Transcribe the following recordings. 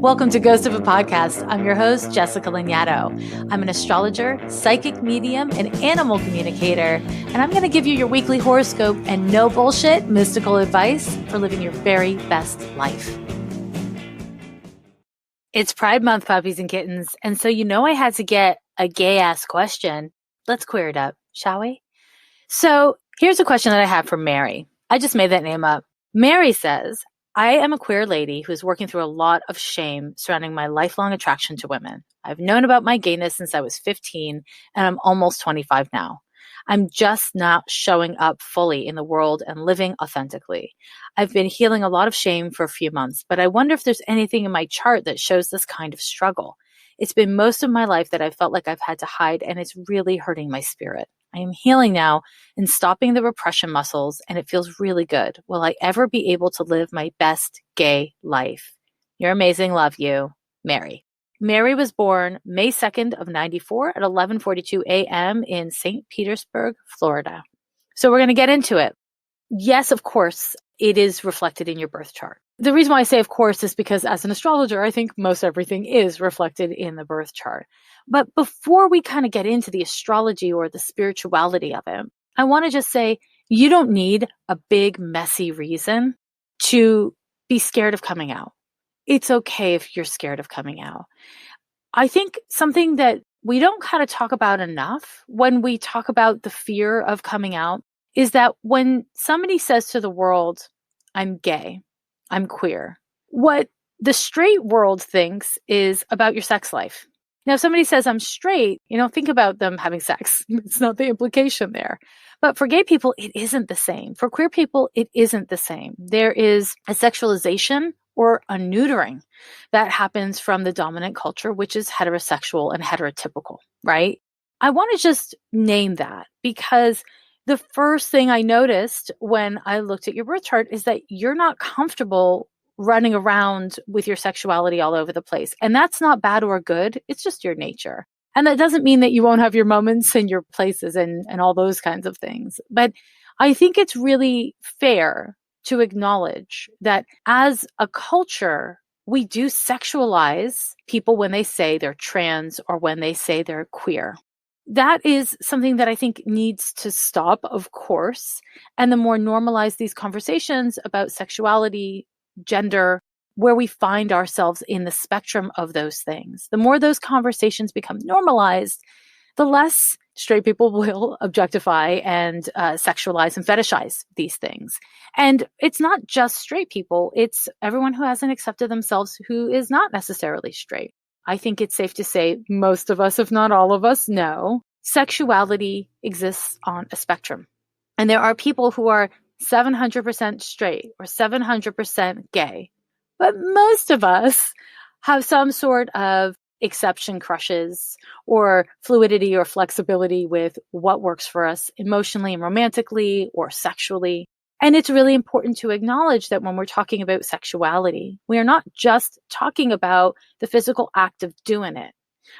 Welcome to Ghost of a Podcast. I'm your host, Jessica Lanyadoo. I'm an astrologer, psychic medium, and animal communicator, and I'm going to give you your weekly horoscope and no bullshit mystical advice for living your very best life. It's Pride Month, puppies and kittens, and so I had to get a gay-ass question. Let's queer it up, shall we? So here's a question that I have from Mary. I just made that name up. Mary says, I am a queer lady who's working through a lot of shame surrounding my lifelong attraction to women. I've known about my gayness since I was 15, and I'm almost 25 now. I'm just not showing up fully in the world and living authentically. I've been healing a lot of shame for a few months, but I wonder if there's anything in my chart that shows this kind of struggle. It's been most of my life that I felt like I've had to hide, and it's really hurting my spirit. I am healing now and stopping the repression muscles, and it feels really good. Will I ever be able to live my best gay life? You're amazing. Love you, Mary. Mary was born May 2nd of 94 at 11:42 a.m. in St. Petersburg, Florida. So we're going to get into it. Yes, of course, it is reflected in your birth chart. The reason why I say of course is because as an astrologer, I think most everything is reflected in the birth chart. But before we kind of get into the astrology or the spirituality of it, I want to just say you don't need a big, messy reason to be scared of coming out. It's okay if you're scared of coming out. I think something that we don't kind of talk about enough when we talk about the fear of coming out is that when somebody says to the world, I'm gay, I'm queer, what the straight world thinks is about your sex life. Now, if somebody says I'm straight, think about them having sex. It's not the implication there. But for gay people, it isn't the same. For queer people, it isn't the same. There is a sexualization or a neutering that happens from the dominant culture, which is heterosexual and heterotypical, right? I want to just name that because the first thing I noticed when I looked at your birth chart is that you're not comfortable running around with your sexuality all over the place. And that's not bad or good. It's just your nature. And that doesn't mean that you won't have your moments and your places and all those kinds of things. But I think it's really fair to acknowledge that as a culture, we do sexualize people when they say they're trans or when they say they're queer. That is something that I think needs to stop, of course. And the more normalized these conversations about sexuality, gender, where we find ourselves in the spectrum of those things, the more those conversations become normalized, the less straight people will objectify and sexualize and fetishize these things. And it's not just straight people, it's everyone who hasn't accepted themselves who is not necessarily straight. I think it's safe to say most of us, if not all of us, know sexuality exists on a spectrum. And there are people who are 700% straight or 700% gay. But most of us have some sort of exception crushes or fluidity or flexibility with what works for us emotionally and romantically or sexually. And it's really important to acknowledge that when we're talking about sexuality, we are not just talking about the physical act of doing it.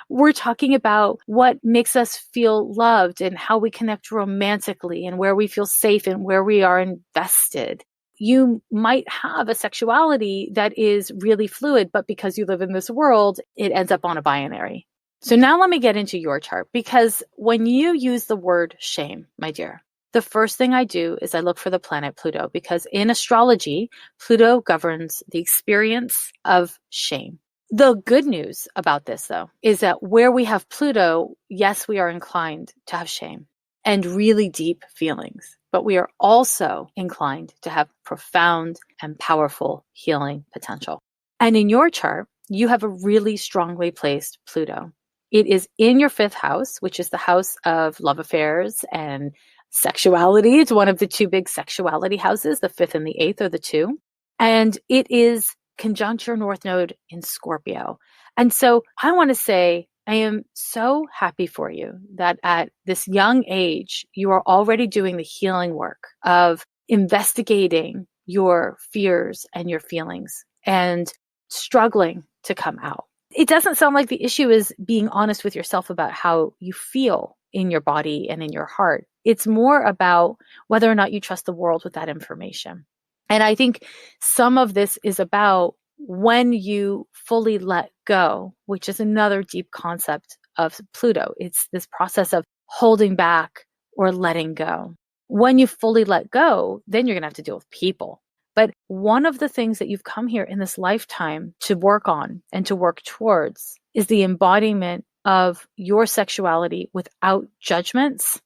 We're talking about what makes us feel loved and how we connect romantically and where we feel safe and where we are invested. You might have a sexuality that is really fluid, but because you live in this world, it ends up on a binary. So now let me get into your chart, because when you use the word shame, my dear, the first thing I do is I look for the planet Pluto, because in astrology, Pluto governs the experience of shame. The good news about this, though, is that where we have Pluto, yes, we are inclined to have shame and really deep feelings, but we are also inclined to have profound and powerful healing potential. And in your chart, you have a really strongly placed Pluto. It is in your fifth house, which is the house of love affairs and sexuality. It's one of the two big sexuality houses. The fifth and the eighth are the two. And it is conjunct your North Node in Scorpio. And so I want to say, I am so happy for you that at this young age, you are already doing the healing work of investigating your fears and your feelings and struggling to come out. It doesn't sound like the issue is being honest with yourself about how you feel in your body and in your heart. It's more about whether or not you trust the world with that information. And I think some of this is about when you fully let go, which is another deep concept of Pluto, it's this process of holding back or letting go. When you fully let go, then you're going to have to deal with people. But one of the things that you've come here in this lifetime to work on and to work towards is the embodiment of your sexuality without judgments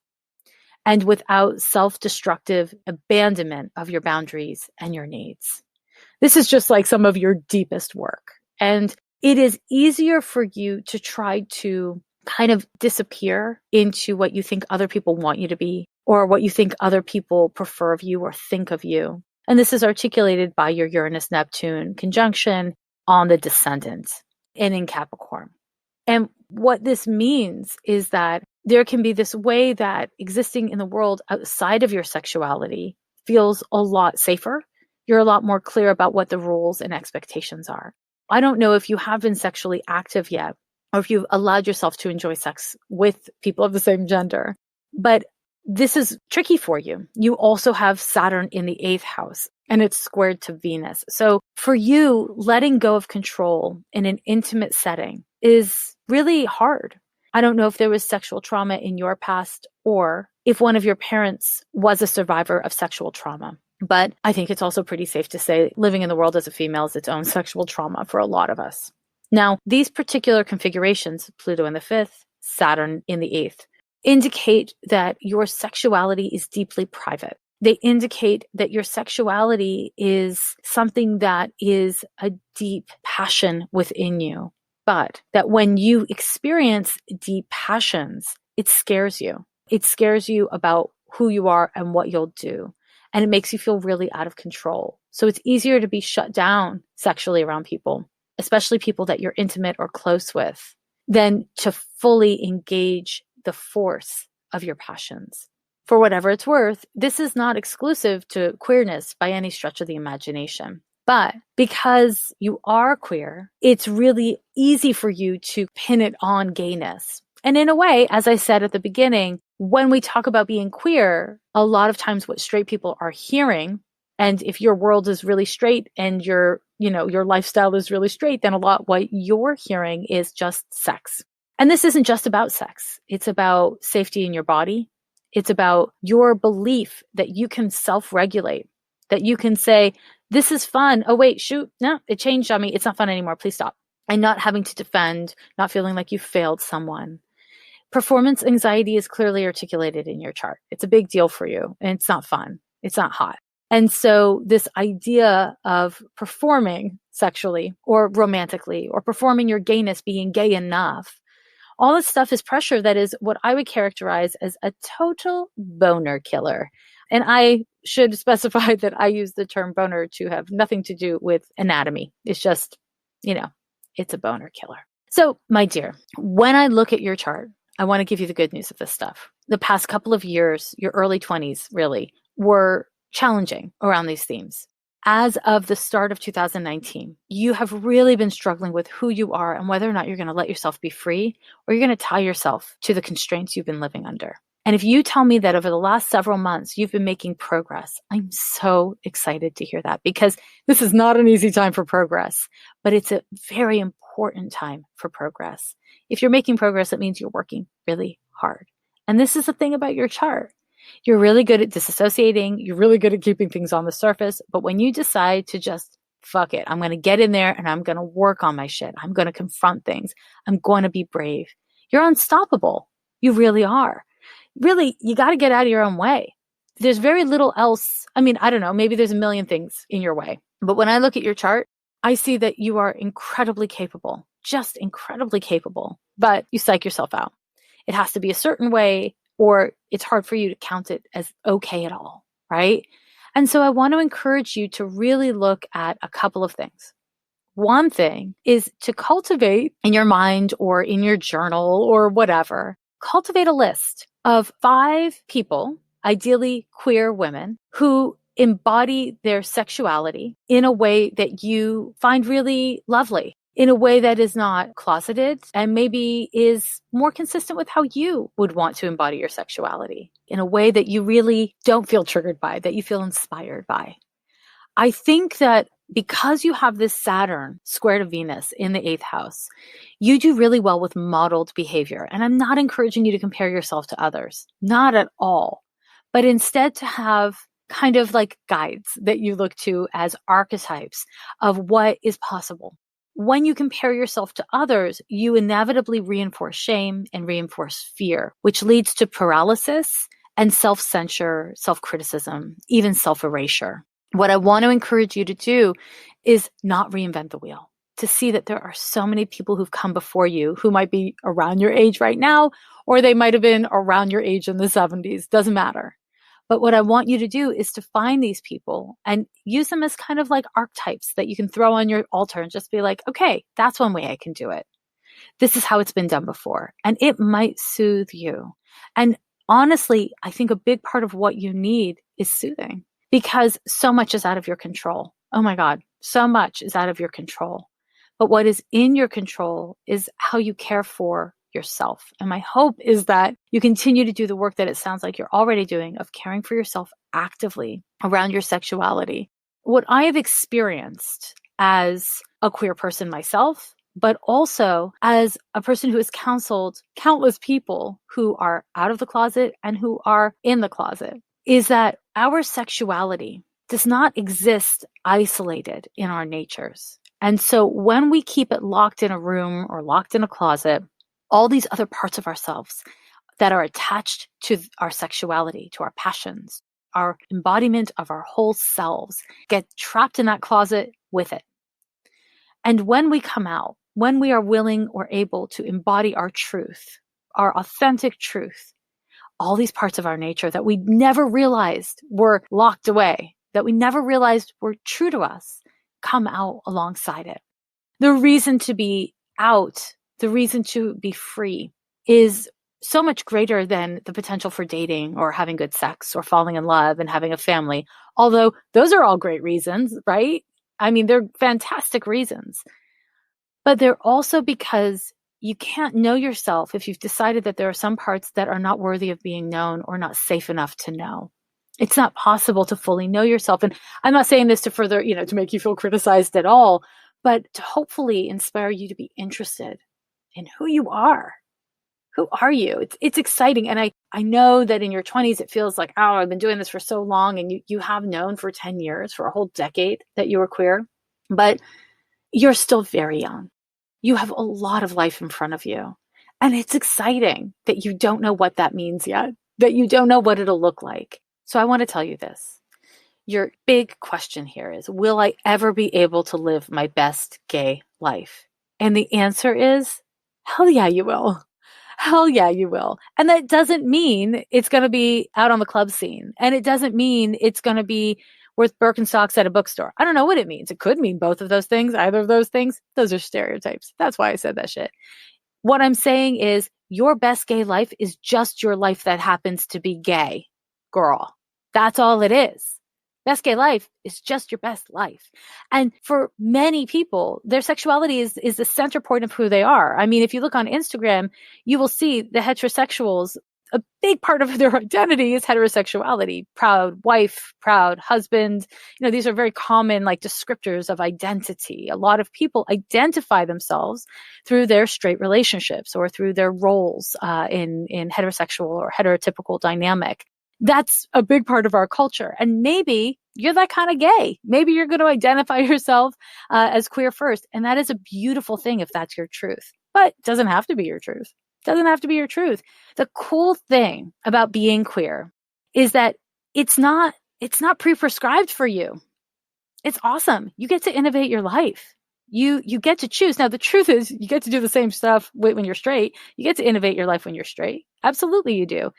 and without self-destructive abandonment of your boundaries and your needs. This is just like some of your deepest work. And it is easier for you to try to kind of disappear into what you think other people want you to be, or what you think other people prefer of you or think of you. And this is articulated by your Uranus-Neptune conjunction on the descendant and in Capricorn. And what this means is that there can be this way that existing in the world outside of your sexuality feels a lot safer. You're a lot more clear about what the rules and expectations are. I don't know if you have been sexually active yet, or if you've allowed yourself to enjoy sex with people of the same gender, but this is tricky for you. You also have Saturn in the 8th house, and it's squared to Venus. So for you, letting go of control in an intimate setting is really hard. I don't know if there was sexual trauma in your past, or if one of your parents was a survivor of sexual trauma. But I think it's also pretty safe to say living in the world as a female is its own sexual trauma for a lot of us. Now, these particular configurations, Pluto in the 5th, Saturn in the 8th, indicate that your sexuality is deeply private. They indicate that your sexuality is something that is a deep passion within you, but that when you experience deep passions, it scares you. It scares you about who you are and what you'll do. And it makes you feel really out of control. So it's easier to be shut down sexually around people, especially people that you're intimate or close with, than to fully engage the force of your passions. For whatever it's worth, this is not exclusive to queerness by any stretch of the imagination. But because you are queer, it's really easy for you to pin it on gayness. And in a way, as I said at the beginning, when we talk about being queer, a lot of times what straight people are hearing, and if your world is really straight and your lifestyle is really straight, then a lot what you're hearing is just sex. And this isn't just about sex. It's about safety in your body. It's about your belief that you can self-regulate, that you can say, this is fun. Oh, wait, shoot. No, it changed on me. It's not fun anymore. Please stop. And not having to defend, not feeling like you failed someone. Performance anxiety is clearly articulated in your chart. It's a big deal for you, and it's not fun. It's not hot. And so this idea of performing sexually or romantically, or performing your gayness, being gay enough, all this stuff is pressure that is what I would characterize as a total boner killer. And I should specify that I use the term boner to have nothing to do with anatomy. It's just, it's a boner killer. So, my dear, when I look at your chart, I want to give you the good news of this stuff. The past couple of years, your early 20s really, were challenging around these themes. As of the start of 2019, you have really been struggling with who you are and whether or not you're going to let yourself be free, or you're going to tie yourself to the constraints you've been living under. And if you tell me that over the last several months, you've been making progress, I'm so excited to hear that, because this is not an easy time for progress, but it's a very important time for progress. If you're making progress, it means you're working really hard. And this is the thing about your chart. You're really good at disassociating. You're really good at keeping things on the surface. But when you decide to just fuck it, I'm going to get in there and I'm going to work on my shit. I'm going to confront things. I'm going to be brave. You're unstoppable. You really are. Really, you got to get out of your own way. There's very little else. I mean, I don't know, maybe there's a million things in your way. But when I look at your chart, I see that you are incredibly capable, just incredibly capable, but you psych yourself out. It has to be a certain way, or it's hard for you to count it as okay at all, right? And so I want to encourage you to really look at a couple of things. One thing is to cultivate in your mind or in your journal or whatever, cultivate a list of 5 people, ideally queer women, who embody their sexuality in a way that you find really lovely, in a way that is not closeted and maybe is more consistent with how you would want to embody your sexuality, in a way that you really don't feel triggered by, that you feel inspired by. I think that because you have this Saturn square to Venus in the 8th house, you do really well with modeled behavior. And I'm not encouraging you to compare yourself to others, not at all, but instead to have kind of like guides that you look to as archetypes of what is possible. When you compare yourself to others, you inevitably reinforce shame and reinforce fear, which leads to paralysis and self-censure, self-criticism, even self-erasure. What I want to encourage you to do is not reinvent the wheel, to see that there are so many people who've come before you who might be around your age right now, or they might have been around your age in the 70s, doesn't matter. But what I want you to do is to find these people and use them as kind of like archetypes that you can throw on your altar and just be like, okay, that's one way I can do it. This is how it's been done before. And it might soothe you. And honestly, I think a big part of what you need is soothing, because so much is out of your control. Oh my God, so much is out of your control. But what is in your control is how you care for yourself. And my hope is that you continue to do the work that it sounds like you're already doing of caring for yourself actively around your sexuality. What I have experienced as a queer person myself, but also as a person who has counseled countless people who are out of the closet and who are in the closet, is that our sexuality does not exist isolated in our natures. And so when we keep it locked in a room or locked in a closet, all these other parts of ourselves that are attached to our sexuality, to our passions, our embodiment of our whole selves, get trapped in that closet with it. And when we come out, when we are willing or able to embody our truth, our authentic truth, all these parts of our nature that we never realized were locked away, that we never realized were true to us, come out alongside it. The reason to be out, the reason to be free is so much greater than the potential for dating or having good sex or falling in love and having a family. Although those are all great reasons, right? I mean, they're fantastic reasons. But they're also because you can't know yourself if you've decided that there are some parts that are not worthy of being known or not safe enough to know. It's not possible to fully know yourself. And I'm not saying this to further, to make you feel criticized at all, but to hopefully inspire you to be interested in who you are. Who are you? It's exciting. And I know that in your 20s, it feels like, oh, I've been doing this for so long. And you have known for 10 years, for a whole decade, that you were queer. But you're still very young. You have a lot of life in front of you. And it's exciting that you don't know what that means yet, that you don't know what it'll look like. So I want to tell you this. Your big question here is, will I ever be able to live my best gay life? And the answer is, hell yeah, you will. Hell yeah, you will. And that doesn't mean it's going to be out on the club scene. And it doesn't mean it's going to be worth Birkenstocks at a bookstore. I don't know what it means. It could mean both of those things, either of those things. Those are stereotypes. That's why I said that shit. What I'm saying is your best gay life is just your life that happens to be gay, girl. That's all it is. Best gay life is just your best life. And for many people, their sexuality is the center point of who they are. I mean, if you look on Instagram, you will see the heterosexuals, a big part of their identity is heterosexuality. Proud wife, proud husband. These are very common descriptors of identity. A lot of people identify themselves through their straight relationships or through their roles in heterosexual or heterotypical dynamic. That's a big part of our culture. And maybe you're that kind of gay. Maybe you're going to identify yourself as queer first. And that is a beautiful thing if that's your truth. But it doesn't have to be your truth. Doesn't have to be your truth. The cool thing about being queer is that it's not pre-prescribed for you. It's awesome. You get to innovate your life. You get to choose. Now, the truth is you get to do the same stuff when you're straight. You get to innovate your life when you're straight. Absolutely you do.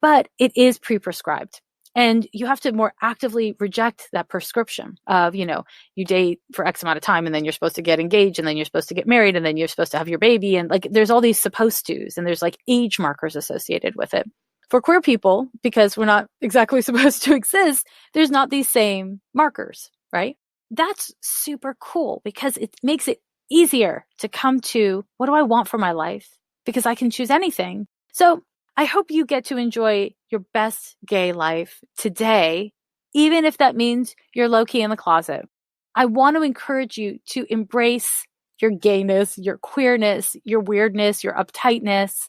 But it is pre-prescribed. And you have to more actively reject that prescription of, you date for X amount of time and then you're supposed to get engaged and then you're supposed to get married and then you're supposed to have your baby. And there's all these supposed tos and there's age markers associated with it. For queer people, because we're not exactly supposed to exist, there's not these same markers, right? That's super cool because it makes it easier to come to, what do I want for my life? Because I can choose anything. So I hope you get to enjoy your best gay life today even if that means you're low-key in the closet. I want to encourage you to embrace your gayness, your queerness, your weirdness, your uptightness.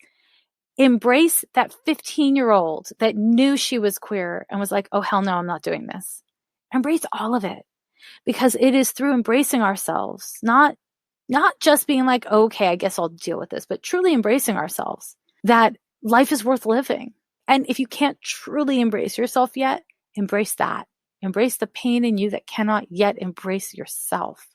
Embrace that 15-year-old that knew she was queer and was like, oh, hell no, I'm not doing this. Embrace all of it, because it is through embracing ourselves, not just being like, okay, I guess I'll deal with this, but truly embracing ourselves, that life is worth living. And if you can't truly embrace yourself yet, embrace that. Embrace the pain in you that cannot yet embrace yourself.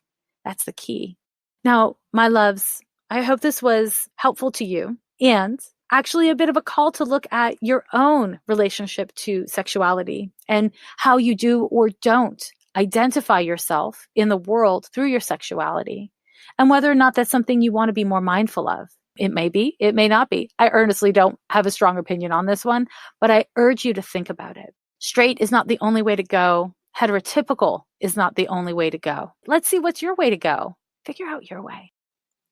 That's the key. Now, my loves, I hope this was helpful to you, and actually a bit of a call to look at your own relationship to sexuality and how you do or don't identify yourself in the world through your sexuality, and whether or not that's something you want to be more mindful of. It may be, it may not be. I earnestly don't have a strong opinion on this one, but I urge you to think about it. Straight is not the only way to go. Heterotypical is not the only way to go. Let's see what's your way to go. Figure out your way.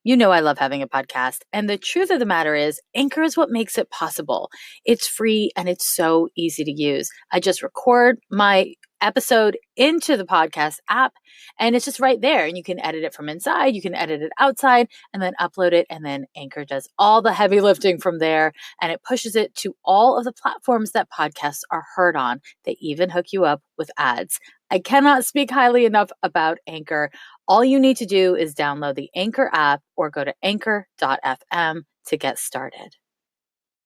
You know I love having a podcast, and the truth of the matter is, Anchor is what makes it possible. It's free and it's so easy to use. I just record my episode into the podcast app, and it's just right there, and you can edit it from inside, you can edit it outside, and then upload it, and then Anchor does all the heavy lifting from there, and it pushes it to all of the platforms that podcasts are heard on. They even hook you up with ads. I cannot speak highly enough about Anchor. All you need to do is download the Anchor app or go to anchor.fm to get started.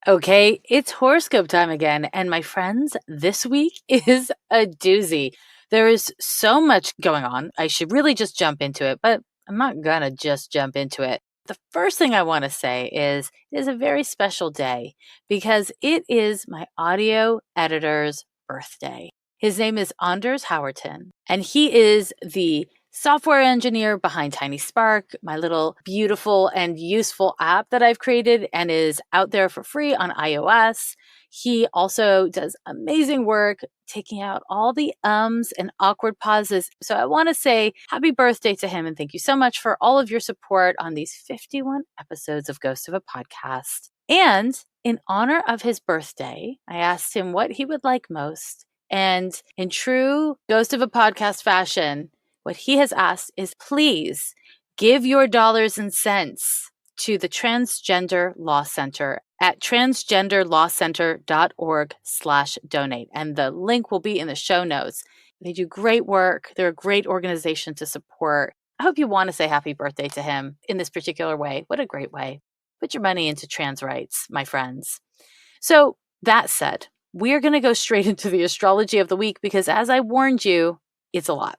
Okay, it's horoscope time again. And my friends, this week is a doozy. There is so much going on. I should really just jump into it, but I'm not gonna just jump into it. The first thing I want to say is it is a very special day because it is my audio editor's birthday. His name is Anders Howerton, and he is the software engineer behind Tiny Spark, my little beautiful and useful app that I've created and is out there for free on iOS. He also does amazing work taking out all the ums and awkward pauses. So I want to say happy birthday to him, and thank you so much for all of your support on these 51 episodes of Ghost of a Podcast. And in honor of his birthday, I asked him what he would like most. And in true Ghost of a Podcast fashion, what he has asked is, please give your dollars and cents to the Transgender Law Center at transgenderlawcenter.org/donate. And the link will be in the show notes. They do great work. They're a great organization to support. I hope you want to say happy birthday to him in this particular way. What a great way. Put your money into trans rights, my friends. So that said, we are going to go straight into the astrology of the week because, as I warned you, it's a lot.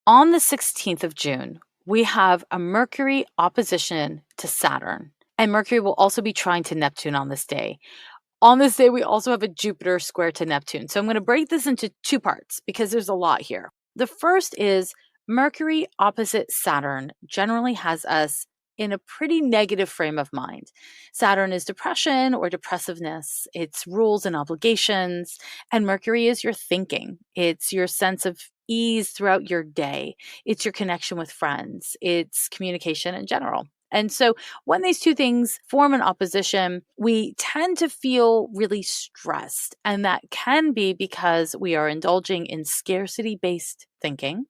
On the 16th of June, we have a Mercury opposition to Saturn, and Mercury will also be trine to Neptune on this day. On this day, we also have a Jupiter square to Neptune. So I'm going to break this into two parts because there's a lot here. The first is Mercury opposite Saturn generally has us in a pretty negative frame of mind. Saturn is depression or depressiveness. It's rules and obligations. And Mercury is your thinking. It's your sense of ease throughout your day. It's your connection with friends. It's communication in general. And so when these two things form an opposition, we tend to feel really stressed. And that can be because we are indulging in scarcity-based thinking,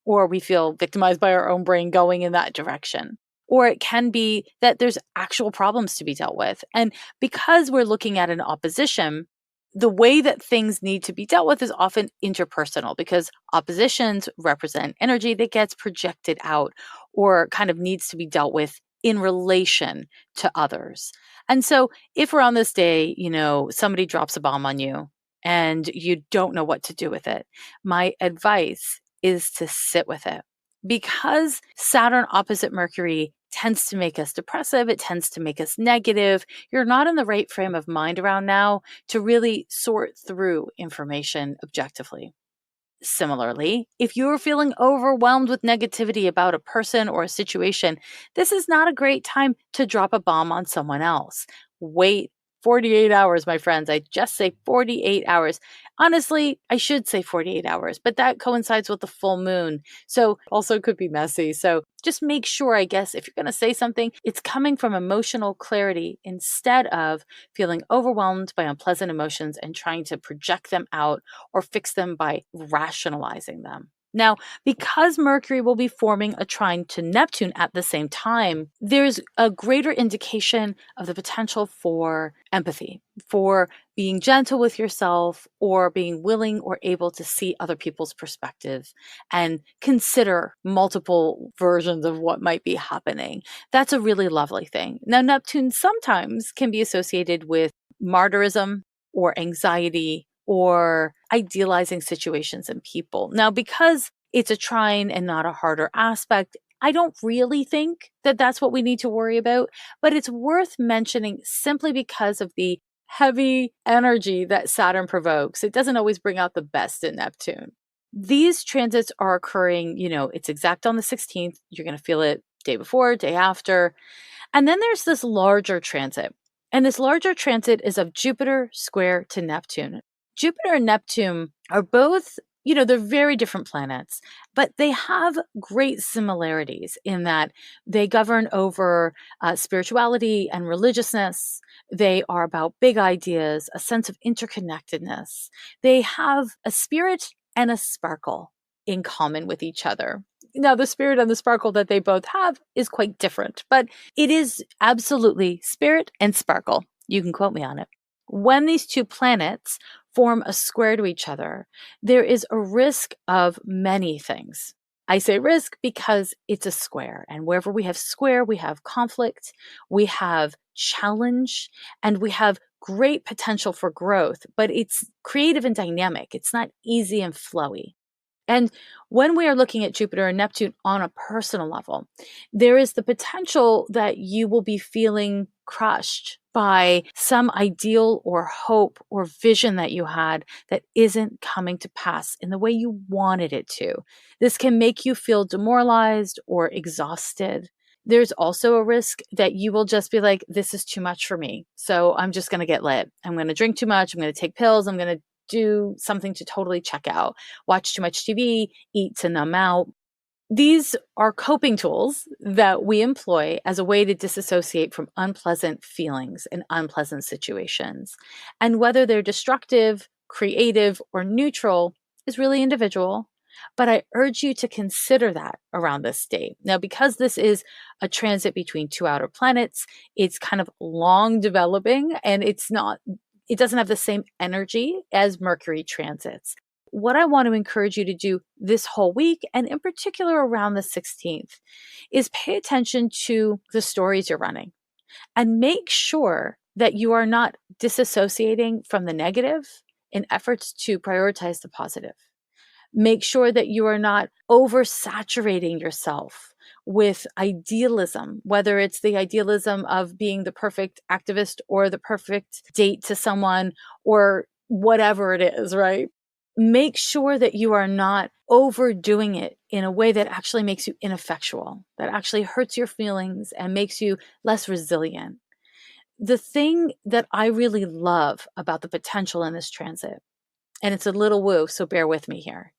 or we feel victimized by our own brain going in that direction. Or it can be that there's actual problems to be dealt with. And because we're looking at an opposition, the way that things need to be dealt with is often interpersonal because oppositions represent energy that gets projected out or kind of needs to be dealt with in relation to others. And so if we're on this day, somebody drops a bomb on you and you don't know what to do with it, my advice is to sit with it. Because Saturn opposite Mercury tends to make us depressive, it tends to make us negative, you're not in the right frame of mind around now to really sort through information objectively. Similarly, if you're feeling overwhelmed with negativity about a person or a situation, this is not a great time to drop a bomb on someone else. Wait 48 hours, my friends. I just say 48 hours. Honestly, I should say 48 hours, but that coincides with the full moon. So also could be messy. So just make sure, I guess, if you're going to say something, it's coming from emotional clarity instead of feeling overwhelmed by unpleasant emotions and trying to project them out or fix them by rationalizing them. Now, because Mercury will be forming a trine to Neptune at the same time, there's a greater indication of the potential for empathy, for being gentle with yourself, or being willing or able to see other people's perspectives and consider multiple versions of what might be happening. That's a really lovely thing. Now, Neptune sometimes can be associated with martyrism or anxiety or idealizing situations and people. Now, because it's a trine and not a harder aspect, I don't really think that that's what we need to worry about, but it's worth mentioning simply because of the heavy energy that Saturn provokes. It doesn't always bring out the best in Neptune. These transits are occurring, it's exact on the 16th. You're going to feel it day before, day after. And then there's this larger transit. And this larger transit is of Jupiter square to Neptune. Jupiter and Neptune are both, they're very different planets, but they have great similarities in that they govern over spirituality and religiousness. They are about big ideas, a sense of interconnectedness. They have a spirit and a sparkle in common with each other. Now, the spirit and the sparkle that they both have is quite different, but it is absolutely spirit and sparkle. You can quote me on it. When these two planets form a square to each other, there is a risk of many things. I say risk because it's a square, and wherever we have square, we have conflict, we have challenge, and we have great potential for growth, but it's creative and dynamic. It's not easy and flowy. And when we are looking at Jupiter and Neptune on a personal level, there is the potential that you will be feeling crushed by some ideal or hope or vision that you had that isn't coming to pass in the way you wanted it to. This can make you feel demoralized or exhausted. There's also a risk that you will just be like, this is too much for me. So I'm just going to get lit. I'm going to drink too much. I'm going to take pills. I'm going to do something to totally check out, watch too much TV, eat to numb out. These are coping tools that we employ as a way to disassociate from unpleasant feelings and unpleasant situations. And whether they're destructive, creative, or neutral is really individual. But I urge you to consider that around this date. Now, because this is a transit between two outer planets, it's kind of long developing and it doesn't have the same energy as Mercury transits. What I want to encourage you to do this whole week, and in particular around the 16th, is pay attention to the stories you're running and make sure that you are not disassociating from the negative in efforts to prioritize the positive. Make sure that you are not oversaturating yourself with idealism, whether it's the idealism of being the perfect activist or the perfect date to someone or whatever it is, right? Make sure that you are not overdoing it in a way that actually makes you ineffectual, that actually hurts your feelings and makes you less resilient. The thing that I really love about the potential in this transit, and it's a little woo, so bear with me here.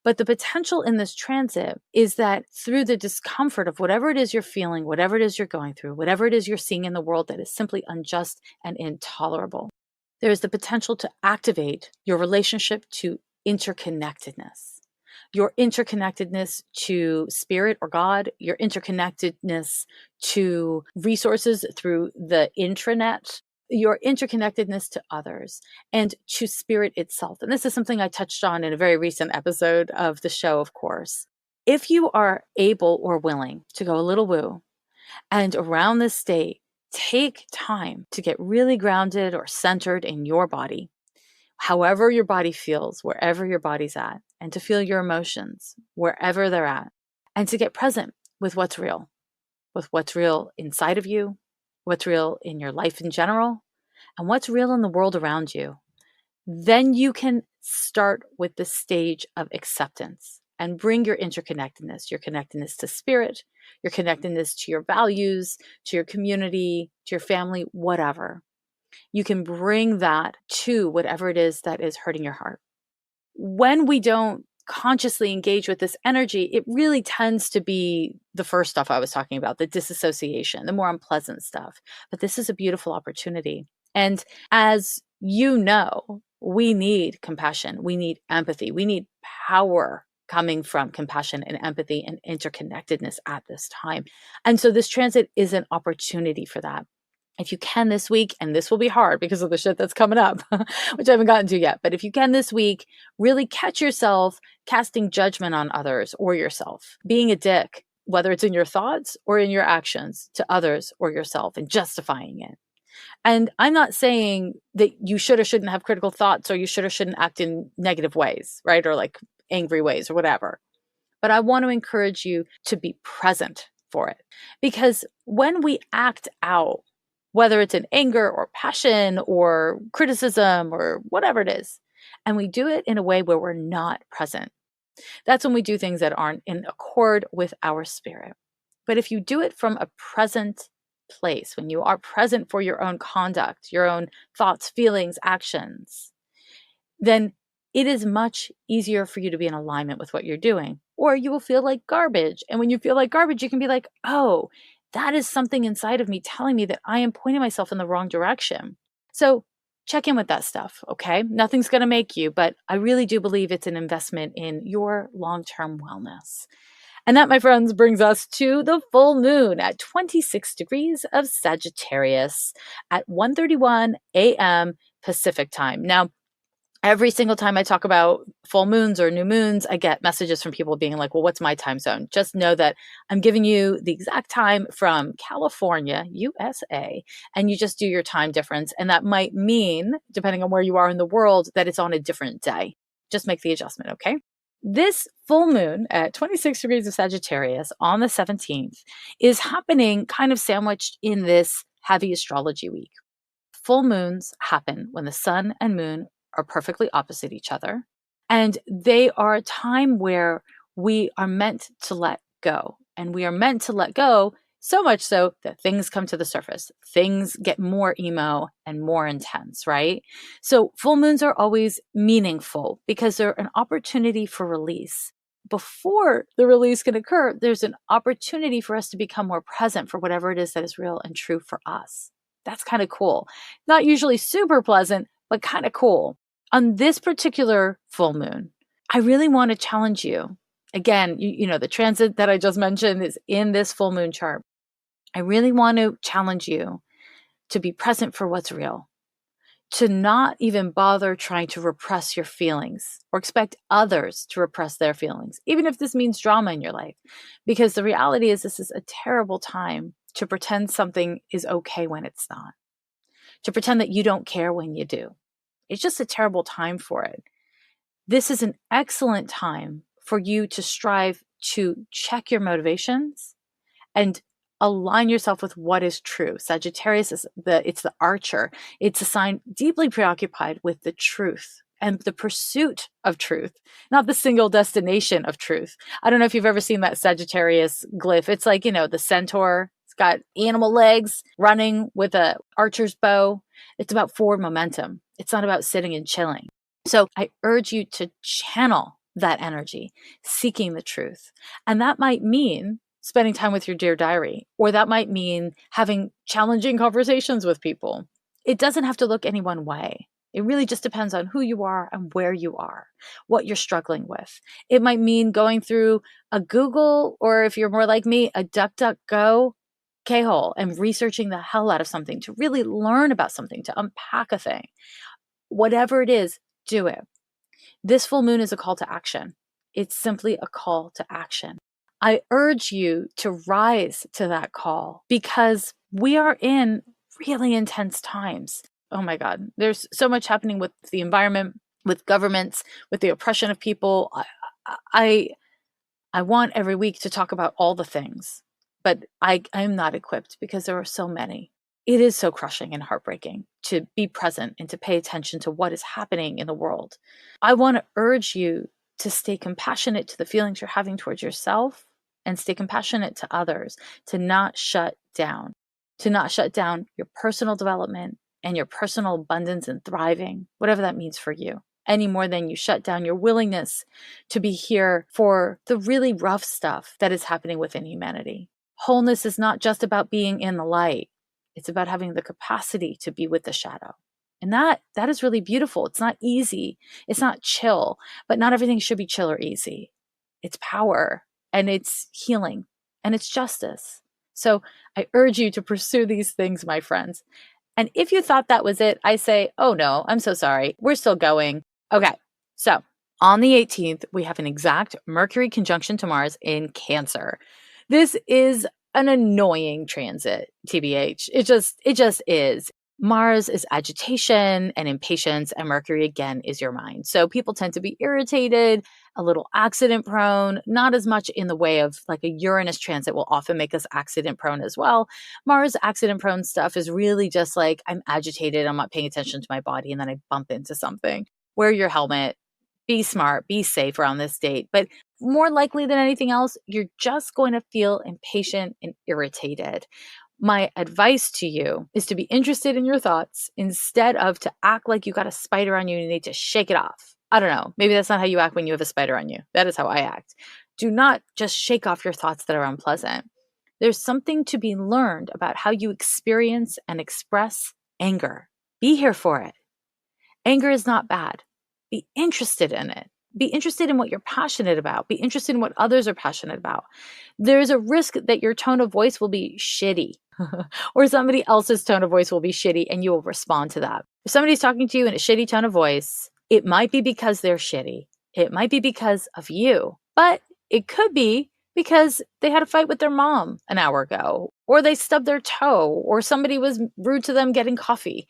But the potential in this transit is that through the discomfort of whatever it is you're feeling, whatever it is you're going through, whatever it is you're seeing in the world that is simply unjust and intolerable, there is the potential to activate your relationship to interconnectedness, your interconnectedness to spirit or God, your interconnectedness to resources through the intranet, your interconnectedness to others and to spirit itself. And this is something I touched on in a very recent episode of the show, of course. If you are able or willing to go a little woo and around this date, take time to get really grounded or centered in your body, however your body feels, wherever your body's at, and to feel your emotions wherever they're at, and to get present with what's real inside of you, what's real in your life in general, and what's real in the world around you. Then you can start with the stage of acceptance and bring your interconnectedness, your connectedness to spirit, your connectedness to your values, to your community, to your family, whatever. You can bring that to whatever it is that is hurting your heart. When we don't consciously engage with this energy, it really tends to be the first stuff I was talking about, the disassociation, the more unpleasant stuff. But this is a beautiful opportunity. And as you know, we need compassion, we need empathy, we need power coming from compassion and empathy and interconnectedness at this time. And so this transit is an opportunity for that. If you can this week, and this will be hard because of the shit that's coming up, which I haven't gotten to yet, but if you can this week, really catch yourself casting judgment on others or yourself, being a dick, whether it's in your thoughts or in your actions to others or yourself, and justifying it. And I'm not saying that you should or shouldn't have critical thoughts or you should or shouldn't act in negative ways, right? Or like angry ways or whatever. But I want to encourage you to be present for it. Because when we act out, whether it's in anger or passion or criticism or whatever it is, and we do it in a way where we're not present, that's when we do things that aren't in accord with our spirit. But if you do it from a present place, when you are present for your own conduct, your own thoughts, feelings, actions, then it is much easier for you to be in alignment with what you're doing. Or you will feel like garbage. And when you feel like garbage, you can be like, oh, that is something inside of me telling me that I am pointing myself in the wrong direction. So check in with that stuff, okay? Nothing's going to make you, but I really do believe it's an investment in your long-term wellness. And that, my friends, brings us to the full moon at 26 degrees of Sagittarius at 1:31 a.m. Pacific time. Now, every single time I talk about full moons or new moons, I get messages from people being like, well, what's my time zone? Just know that I'm giving you the exact time from California, USA, and you just do your time difference. And that might mean, depending on where you are in the world, that it's on a different day. Just make the adjustment, okay? This full moon at 26 degrees of Sagittarius on the 17th is happening kind of sandwiched in this heavy astrology week. Full moons happen when the sun and moon are perfectly opposite each other. And they are a time where we are meant to let go. And we are meant to let go so much so that things come to the surface. Things get more emo and more intense, right? So full moons are always meaningful because they're an opportunity for release. Before the release can occur, there's an opportunity for us to become more present for whatever it is that is real and true for us. That's kind of cool. Not usually super pleasant, but kind of cool. On this particular full moon, I really want to challenge you. Again, you know, the transit that I just mentioned is in this full moon chart. I really want to challenge you to be present for what's real, to not even bother trying to repress your feelings or expect others to repress their feelings, even if this means drama in your life. Because the reality is this is a terrible time to pretend something is okay when it's not, to pretend that you don't care when you do. It's just a terrible time for it. This is an excellent time for you to strive to check your motivations and align yourself with what is true. Sagittarius is it's the archer. It's a sign deeply preoccupied with the truth and the pursuit of truth, not the single destination of truth. I don't know if you've ever seen that Sagittarius glyph. It's like, you know, the centaur. It's got animal legs running with a archer's bow. It's about forward momentum. It's not about sitting and chilling. So I urge you to channel that energy, seeking the truth. And that might mean spending time with your dear diary, or that might mean having challenging conversations with people. It doesn't have to look any one way. It really just depends on who you are and where you are, what you're struggling with. It might mean going through a Google, or if you're more like me, a DuckDuckGo K-hole and researching the hell out of something to really learn about something, to unpack a thing. Whatever it is, do it. This full moon is a call to action. It's simply a call to action. I urge you to rise to that call because we are in really intense times. Oh my God, there's so much happening with the environment, with governments, with the oppression of people. I want every week to talk about all the things, but I am not equipped because there are so many. It is so crushing and heartbreaking to be present and to pay attention to what is happening in the world. I want to urge you to stay compassionate to the feelings you're having towards yourself and stay compassionate to others, to not shut down your personal development and your personal abundance and thriving, whatever that means for you, any more than you shut down your willingness to be here for the really rough stuff that is happening within humanity. Wholeness is not just about being in the light. It's about having the capacity to be with the shadow. And that is really beautiful. It's not easy. It's not chill, but not everything should be chill or easy. It's power, and it's healing, and it's justice. So I urge you to pursue these things, my friends. And if you thought that was it, I say, oh no, I'm so sorry. We're still going. Okay, so on the 18th, we have an exact Mercury conjunction to Mars in Cancer. This is an annoying transit, TBH. It just is. Mars is agitation and impatience, and Mercury again is your mind. So people tend to be irritated, a little accident prone, not as much in the way of like a Uranus transit will often make us accident prone as well. Mars accident prone stuff is really just like, I'm agitated, I'm not paying attention to my body, and then I bump into something. Wear your helmet, be smart, be safe around this date. But more likely than anything else, you're just going to feel impatient and irritated. My advice to you is to be interested in your thoughts instead of to act like you got a spider on you and you need to shake it off. I don't know. Maybe that's not how you act when you have a spider on you. That is how I act. Do not just shake off your thoughts that are unpleasant. There's something to be learned about how you experience and express anger. Be here for it. Anger is not bad. Be interested in it. Be interested in what you're passionate about. Be interested in what others are passionate about. There's a risk that your tone of voice will be shitty or somebody else's tone of voice will be shitty and you will respond to that. If somebody's talking to you in a shitty tone of voice, it might be because they're shitty. It might be because of you, but it could be because they had a fight with their mom an hour ago, or they stubbed their toe, or somebody was rude to them getting coffee.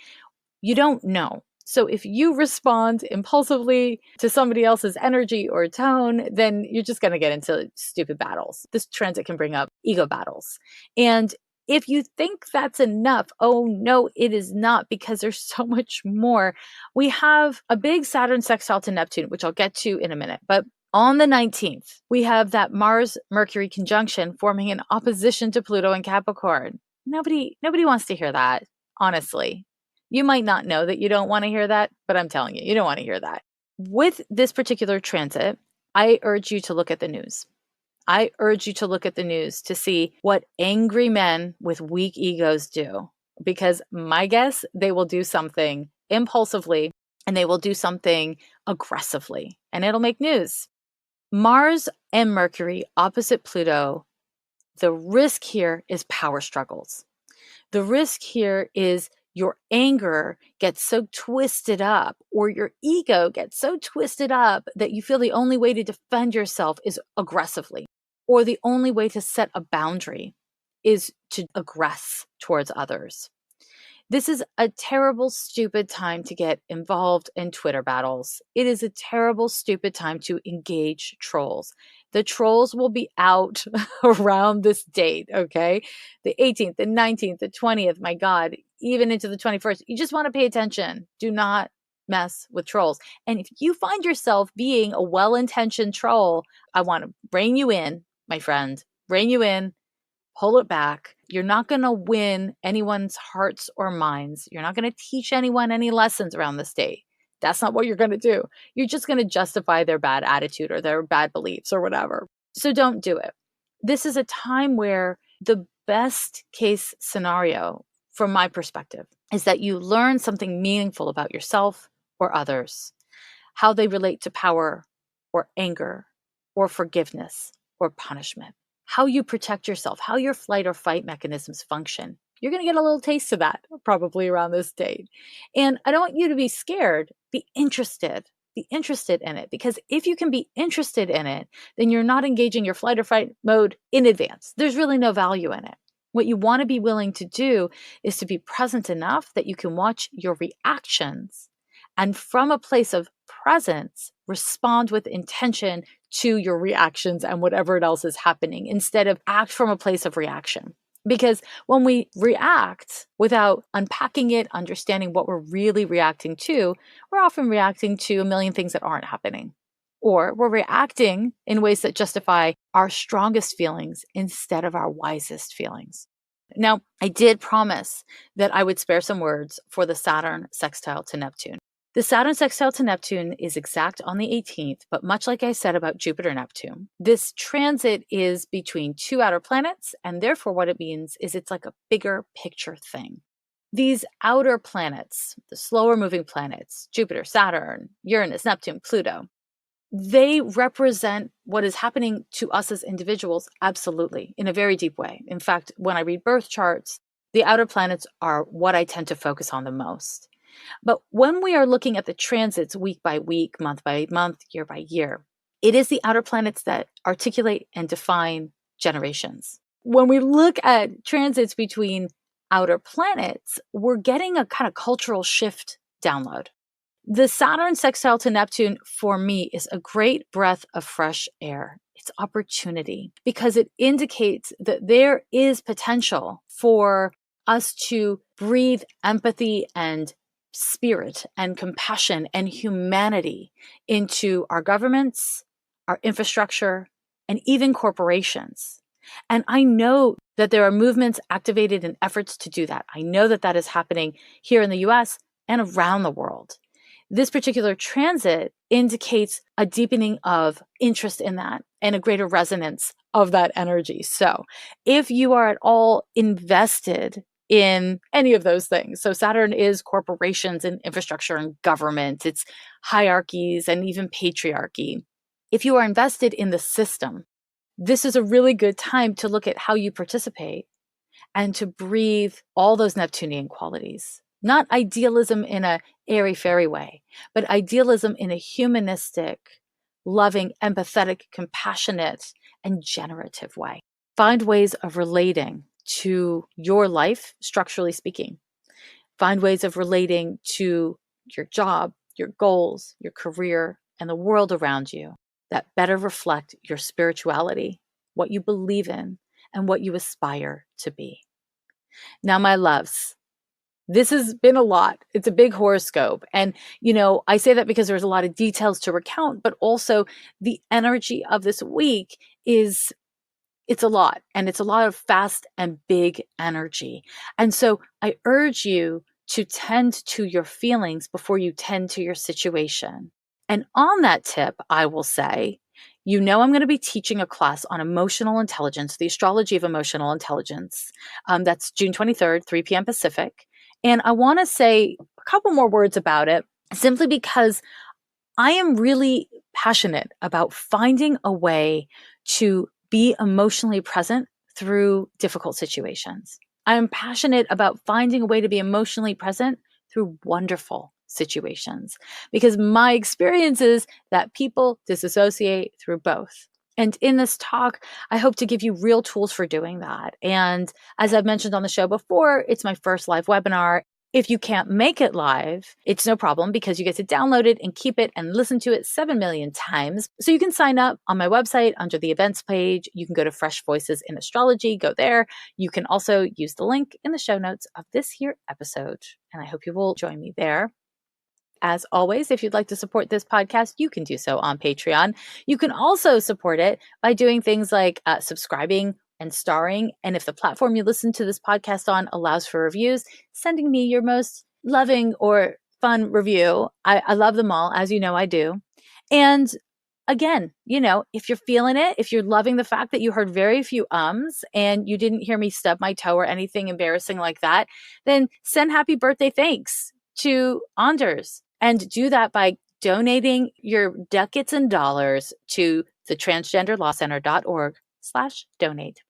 You don't know. So if you respond impulsively to somebody else's energy or tone, then you're just going to get into stupid battles. This transit can bring up ego battles. And if you think that's enough, oh no, it is not, because there's so much more. We have a big Saturn sextile to Neptune, which I'll get to in a minute. But on the 19th, we have that Mars-Mercury conjunction forming an opposition to Pluto and Capricorn. Nobody wants to hear that, honestly. You might not know that you don't want to hear that, but I'm telling you, you don't want to hear that. With this particular transit, I urge you to look at the news. I urge you to look at the news to see what angry men with weak egos do. Because my guess, they will do something impulsively and they will do something aggressively, and it'll make news. Mars and Mercury opposite Pluto, the risk here is power struggles. The risk here is your anger gets so twisted up, or your ego gets so twisted up that you feel the only way to defend yourself is aggressively, or the only way to set a boundary is to aggress towards others. This is a terrible, stupid time to get involved in Twitter battles. It is a terrible, stupid time to engage trolls. The trolls will be out around this date, okay? The 18th, the 19th, the 20th, my God, even into the 21st. You just want to pay attention. Do not mess with trolls. And if you find yourself being a well-intentioned troll, I want to rein you in, my friend. Rein you in. Pull it back. You're not going to win anyone's hearts or minds. You're not going to teach anyone any lessons around this day. That's not what you're going to do. You're just going to justify their bad attitude or their bad beliefs or whatever. So don't do it. This is a time where the best case scenario, from my perspective, is that you learn something meaningful about yourself or others, how they relate to power or anger or forgiveness or punishment, how you protect yourself, how your flight or fight mechanisms function. You're going to get a little taste of that probably around this date. And I don't want you to be scared. Be interested. Be interested in it. Because if you can be interested in it, then you're not engaging your flight or fight mode in advance. There's really no value in it. What you want to be willing to do is to be present enough that you can watch your reactions and from a place of presence, respond with intention to your reactions and whatever else is happening, instead of act from a place of reaction. Because when we react without unpacking it, understanding what we're really reacting to, we're often reacting to a million things that aren't happening. Or we're reacting in ways that justify our strongest feelings instead of our wisest feelings. Now, I did promise that I would spare some words for the Saturn sextile to Neptune. The Saturn sextile to Neptune is exact on the 18th, but much like I said about Jupiter-Neptune, this transit is between two outer planets, and therefore what it means is it's like a bigger picture thing. These outer planets, the slower moving planets, Jupiter, Saturn, Uranus, Neptune, Pluto, they represent what is happening to us as individuals, absolutely, in a very deep way. In fact, when I read birth charts, the outer planets are what I tend to focus on the most. But when we are looking at the transits week by week, month by month, year by year, it is the outer planets that articulate and define generations. When we look at transits between outer planets, we're getting a kind of cultural shift download. The Saturn sextile to Neptune for me is a great breath of fresh air. It's opportunity because it indicates that there is potential for us to breathe empathy and spirit and compassion and humanity into our governments, our infrastructure, and even corporations. And I know that there are movements activated in efforts to do that. I know that that is happening here in the US and around the world. This particular transit indicates a deepening of interest in that and a greater resonance of that energy. So if you are at all invested in any of those things, so Saturn is corporations and infrastructure and government, it's hierarchies and even patriarchy. If you are invested in the system, this is a really good time to look at how you participate and to breathe all those Neptunian qualities. Not idealism in a airy-fairy way, but idealism in a humanistic, loving, empathetic, compassionate, and generative way. Find ways of relating to your life, structurally speaking. Find ways of relating to your job, your goals, your career, and the world around you that better reflect your spirituality, what you believe in, and what you aspire to be. Now, my loves, this has been a lot. It's a big horoscope. And, I say that because there's a lot of details to recount, but also the energy of this week it's a lot. And it's a lot of fast and big energy. And so I urge you to tend to your feelings before you tend to your situation. And on that tip, I will say, I'm going to be teaching a class on emotional intelligence, the astrology of emotional intelligence. That's June 23rd, 3 p.m. Pacific. And I want to say a couple more words about it, simply because I am really passionate about finding a way to be emotionally present through difficult situations. I am passionate about finding a way to be emotionally present through wonderful situations, because my experience is that people disassociate through both. And in this talk, I hope to give you real tools for doing that. And as I've mentioned on the show before, it's my first live webinar. If you can't make it live, it's no problem, because you get to download it and keep it and listen to it 7 million times. So you can sign up on my website under the events page. You can go to Fresh Voices in Astrology, go there. You can also use the link in the show notes of this here episode. And I hope you will join me there. As always, if you'd like to support this podcast, you can do so on Patreon. You can also support it by doing things like subscribing and starring. And if the platform you listen to this podcast on allows for reviews, sending me your most loving or fun review. I love them all, as you know I do. And again, if you're feeling it, if you're loving the fact that you heard very few ums and you didn't hear me stub my toe or anything embarrassing like that, then send happy birthday thanks to Anders. And do that by donating your ducats and dollars to the transgenderlawcenter.org/donate.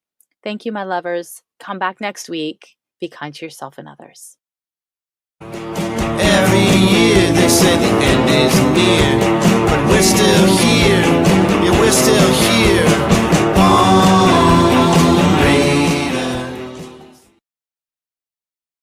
Thank you, my lovers. Come back next week. Be kind to yourself and others. Every year they say the end is near, but we're still here. Yeah, we're still here.